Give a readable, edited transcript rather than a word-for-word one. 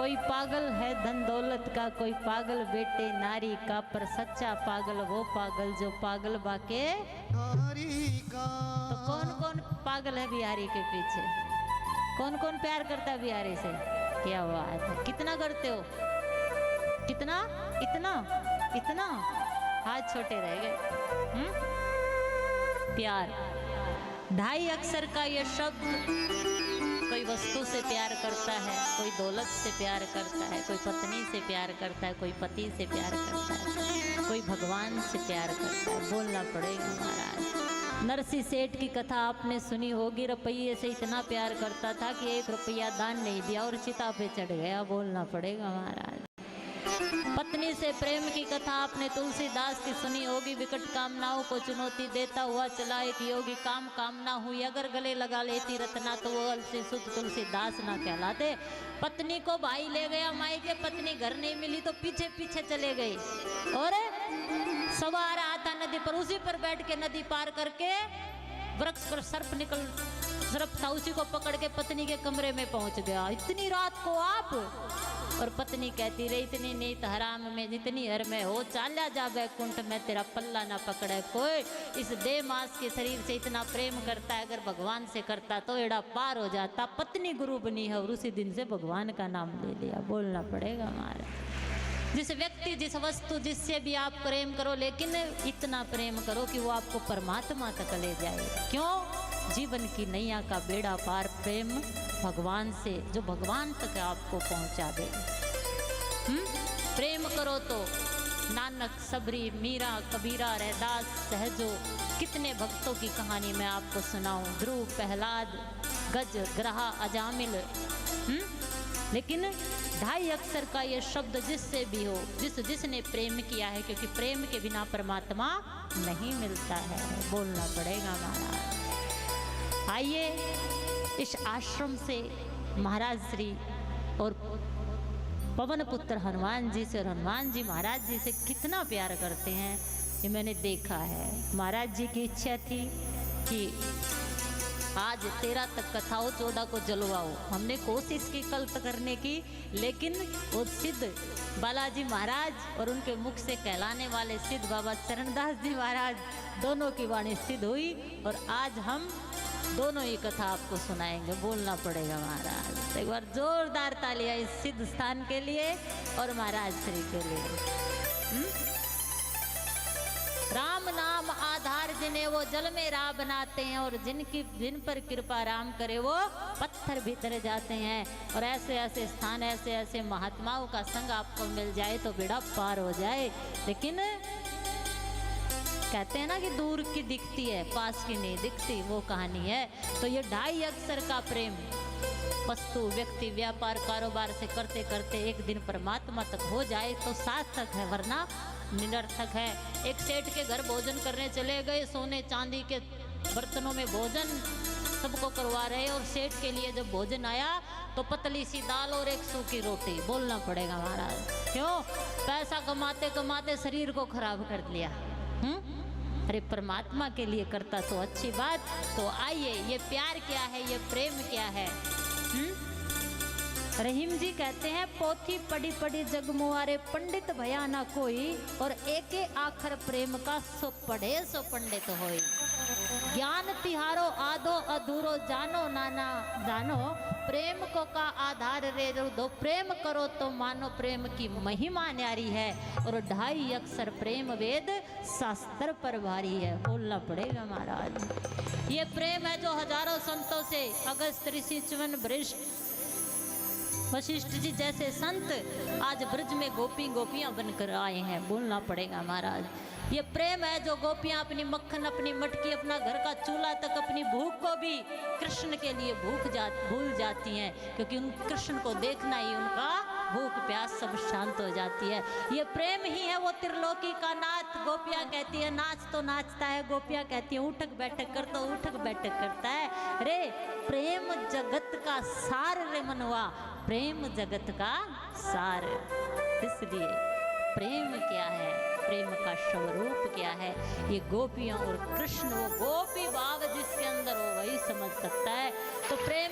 कोई पागल है धन दौलत का, कोई पागल बेटे नारी का, पर सच्चा पागल वो पागल जो पागल बाके नारी का। तो कौन कौन पागल है बिहारी के पीछे? कौन कौन प्यार करता है बिहारी से? क्या बात है, कितना करते हो? कितना? इतना इतना? हाथ छोटे रह गए। प्यार 2.5 अक्षर का ये शब्द, कोई वस्तु से प्यार करता है, कोई दौलत से प्यार करता है, कोई पत्नी से प्यार करता है, कोई पति से प्यार करता है, कोई भगवान से प्यार करता है। बोलना पड़ेगा महाराज। नरसी सेठ की कथा आपने सुनी होगी, रुपये से इतना प्यार करता था कि 1 रुपया दान नहीं दिया और चिता पे चढ़ गया। बोलना पड़ेगा महाराज। पत्नी से प्रेम की कथा आपने तुलसीदास की सुनी होगी। विकट कामनाओं को चुनौती देता हुआ चला एक योगी, काम कामना हुई अगर गले लगा लेती रत्ना, तो वो अलसी सुत तुलसीदास ना कहलाते। पत्नी को भाई ले गया मायके, पत्नी घर नहीं मिली तो पीछे पीछे चले गए और सवार आता नदी पर, उसी पर बैठ के नदी पार करके वृक्ष पर सर्प था, उसी को पकड़ के पत्नी के कमरे में पहुंच गया। इतनी रात को आप? और पत्नी कहती रही, इतनी नीत हराम में जितनी हर में हो, चाल्या जा बैकुंठ में तेरा पल्ला ना पकड़े कोई। इस देह मास के शरीर से इतना प्रेम करता है, अगर भगवान से करता तो एड़ा पार हो जाता। पत्नी गुरु बनी है और उसी दिन से भगवान का नाम ले लिया। बोलना पड़ेगा हमारा। जिस व्यक्ति जिस वस्तु जिससे भी आप प्रेम करो, लेकिन इतना प्रेम करो कि वो आपको परमात्मा तक ले जाए। क्यों? जीवन की नैया का बेड़ा पार प्रेम भगवान से, जो भगवान तक आपको पहुंचा दे। प्रेम करो तो नानक, सबरी, मीरा, कबीरा, रैदास, सहजो, कितने भक्तों की कहानी मैं आपको सुनाऊं। ध्रुव, प्रहलाद, गज, ग्रहा, अजामिल। लेकिन 2.5 अक्षर का ये शब्द जिससे भी हो, जिसने प्रेम किया है, क्योंकि प्रेम के बिना परमात्मा नहीं मिलता है। बोलना पड़ेगा महाराज। आइए इस आश्रम से महाराज श्री और पवन पुत्र हनुमान जी से, और हनुमान जी महाराज जी से कितना प्यार करते हैं ये मैंने देखा है। महाराज जी की इच्छा थी कि आज 13 तक कथा हो, 14 को जलवाओ। हमने कोशिश की कल तक करने की, लेकिन वो सिद्ध बालाजी महाराज और उनके मुख से कहलाने वाले सिद्ध बाबा चरणदास जी महाराज, दोनों की वाणी सिद्ध हुई और आज हम दोनों ही कथा आपको सुनाएंगे। बोलना पड़ेगा महाराज। तो एक बार जोरदार तालियां इस सिद्ध स्थान के लिए और महाराज श्री के लिए। राम नाम आधार जिन्हें वो जल में राह बनाते हैं, और जिन पर कृपा राम करे वो पत्थर भीतर जाते हैं। और ऐसे ऐसे स्थान, ऐसे ऐसे महात्माओं का संग आपको मिल जाए तो बेड़ा पार हो जाए। लेकिन कहते हैं ना कि दूर की दिखती है, पास की नहीं दिखती, वो कहानी है। तो ये 2.5 अक्षर का प्रेम वस्तु, व्यक्ति, व्यापार, कारोबार से करते करते एक दिन परमात्मा तक हो जाए तो सार्थक है, वरना निरर्थक है। एक सेठ के घर भोजन करने चले गए, सोने चांदी के बर्तनों में भोजन सबको करवा रहे, और सेठ के लिए जब भोजन आया तो पतली सी दाल और एक सूखी रोटी। बोलना पड़ेगा महाराज। क्यों? पैसा कमाते कमाते शरीर को खराब कर लिया। अरे परमात्मा के लिए करता तो अच्छी बात। तो आइए, ये प्यार क्या है, ये प्रेम क्या है? रहीम जी कहते हैं, पोथी पढ़ी पढ़ी जग मुआरे, पंडित भया ना कोई, और एके आखर प्रेम का सो पढ़े सो पंडित होई। ज्ञान तिहारो आधो अधूरो, जानो नाना जानो, प्रेम को का आधार रे दो, प्रेम करो तो मानो प्रेम की महिमा न्यारी है। और 2.5 अक्षर प्रेम वेद शास्त्र पर भारी है। बोलना पड़ेगा महाराज। ये प्रेम है जो हजारों संतों से, अगस्त ऋषि, च्यवन, वशिष्ठ जी जैसे संत आज ब्रज में गोपी गोपियां बनकर आए हैं। बोलना पड़ेगा महाराज। ये प्रेम है जो गोपियां अपनी मक्खन, अपनी मटकी, अपना घर का चूल्हा तक, अपनी भूख को भी कृष्ण के लिए भूल जाती हैं, क्योंकि उन कृष्ण को देखना ही उनका भूख प्यास सब शांत हो जाती है। ये प्रेम ही है वो त्रिलोकी का नाथ। गोपियां कहती है नाच तो नाचता है, गोपियां कहती है उठक बैठक कर तो उठक बैठक करता है। रे प्रेम जगत का सार रे मनवा, प्रेम जगत का सार। इसलिए प्रेम क्या है, प्रेम का स्वरूप क्या है, ये गोपियाँ और कृष्ण, वो गोपी भाव जिसके अंदर हो वही समझ सकता है। तो प्रेम